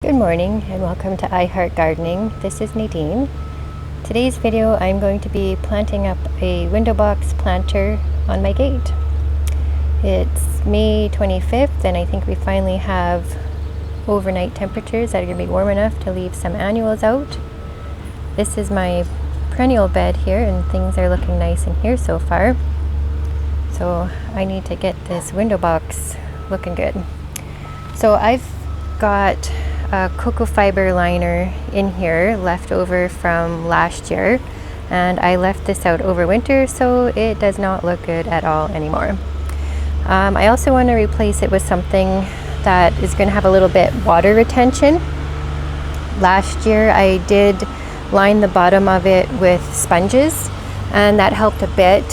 Good morning and welcome to I Heart Gardening. This is Nadine. Today's video I'm going to be planting up a window box planter on my gate. It's May 25th and I think we finally have overnight temperatures that are going to be warm enough to leave some annuals out. This is my perennial bed here and things are looking nice in here so far. So I need to get this window box looking good. So I've got a Coco fiber liner in here left over from last year, and I left this out over winter so it does not look good at all anymore. I also want to replace it with something that is going to have a little bit water retention. Last year I did line the bottom of it with sponges and that helped a bit.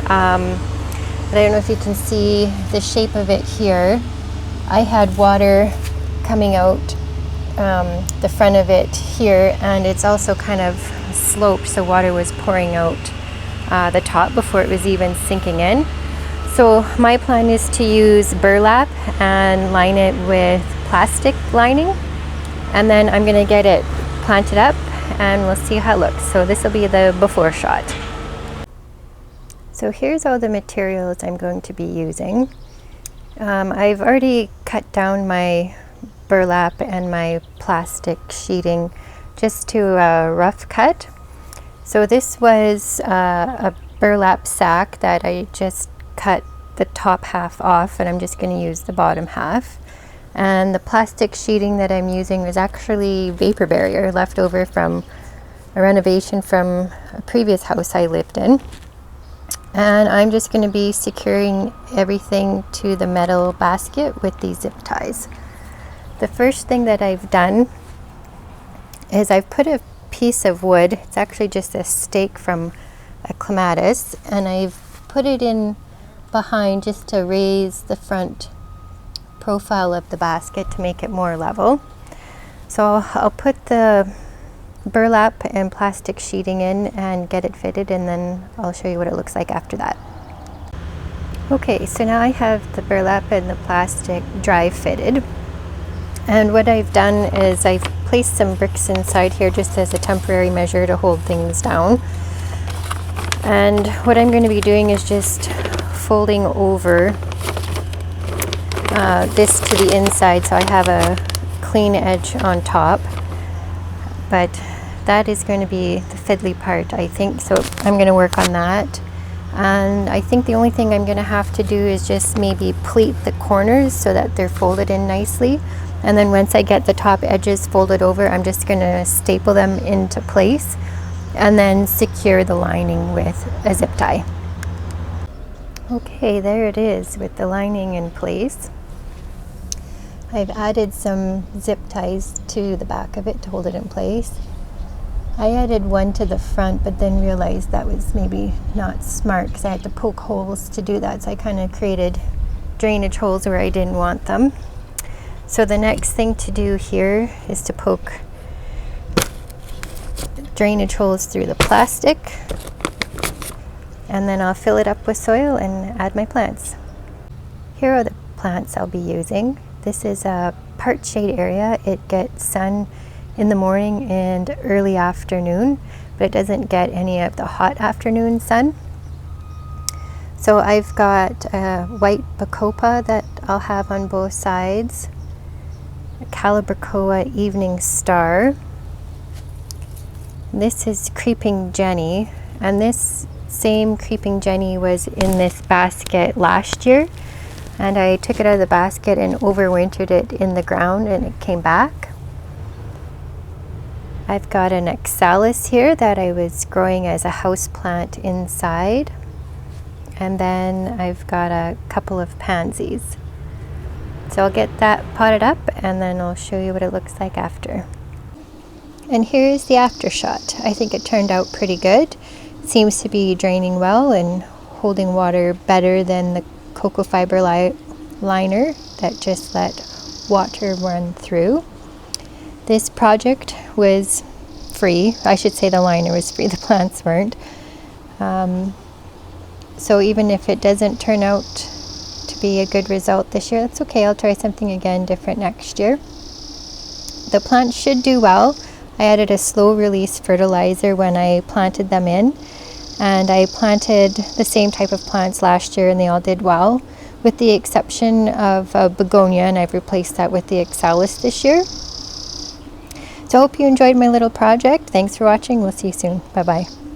But I don't know if you can see the shape of it here. I had water coming out the front of it here, and it's also kind of sloped, so water was pouring out the top before it was even sinking in. So my plan is to use burlap and line it with plastic lining, and then I'm going to get it planted up and we'll see how it looks. So this will be the before shot. So here's all the materials I'm going to be using. I've already cut down my burlap and my plastic sheeting just to a rough cut. So this was a burlap sack that I just cut the top half off, and I'm just going to use the bottom half. And the plastic sheeting that I'm using was actually vapor barrier left over from a renovation from a previous house I lived in. And I'm just going to be securing everything to the metal basket with these zip ties. The first thing that I've done is I've put a piece of wood, it's actually just a stake from a clematis, and I've put it in behind just to raise the front profile of the basket to make it more level. So I'll put the burlap and plastic sheeting in and get it fitted, and then I'll show you what it looks like after that. Okay, so now I have the burlap and the plastic dry fitted. And what I've done is I've placed some bricks inside here just as a temporary measure to hold things down. And what I'm going to be doing is just folding over this to the inside so I have a clean edge on top. But that is going to be the fiddly part, I think, so I'm going to work on that. And I think the only thing I'm going to have to do is just maybe pleat the corners so that they're folded in nicely. And then once I get the top edges folded over, I'm just going to staple them into place and then secure the lining with a zip tie. Okay, there it is with the lining in place. I've added some zip ties to the back of it to hold it in place. I added one to the front, but then realized that was maybe not smart because I had to poke holes to do that. So I kind of created drainage holes where I didn't want them. So the next thing to do here is to poke drainage holes through the plastic, and then I'll fill it up with soil and add my plants. Here are the plants I'll be using. This is a part shade area. It gets sun in the morning and early afternoon, but it doesn't get any of the hot afternoon sun. So I've got a white bacopa that I'll have on both sides, a Calibrachoa evening star. This is creeping Jenny, and this same creeping Jenny was in this basket last year, and I took it out of the basket and overwintered it in the ground and it came back. I've got an oxalis here that I was growing as a house plant inside, and then I've got a couple of pansies. So I'll get that potted up and then I'll show you what it looks like after. And here's the after shot. I think it turned out pretty good. It seems to be draining well and holding water better than the Coco fiber liner that just let water run through. This project was free. I should say the liner was free, the plants weren't. So even if it doesn't turn out to be a good result this year, that's okay. I'll try something again different next year. the plants should do well. I added a slow release fertilizer when I planted them in, and I planted the same type of plants last year and they all did well, with the exception of begonia, and I've replaced that with the oxalis this year. So I hope you enjoyed my little project. Thanks for watching. We'll see you soon. Bye bye.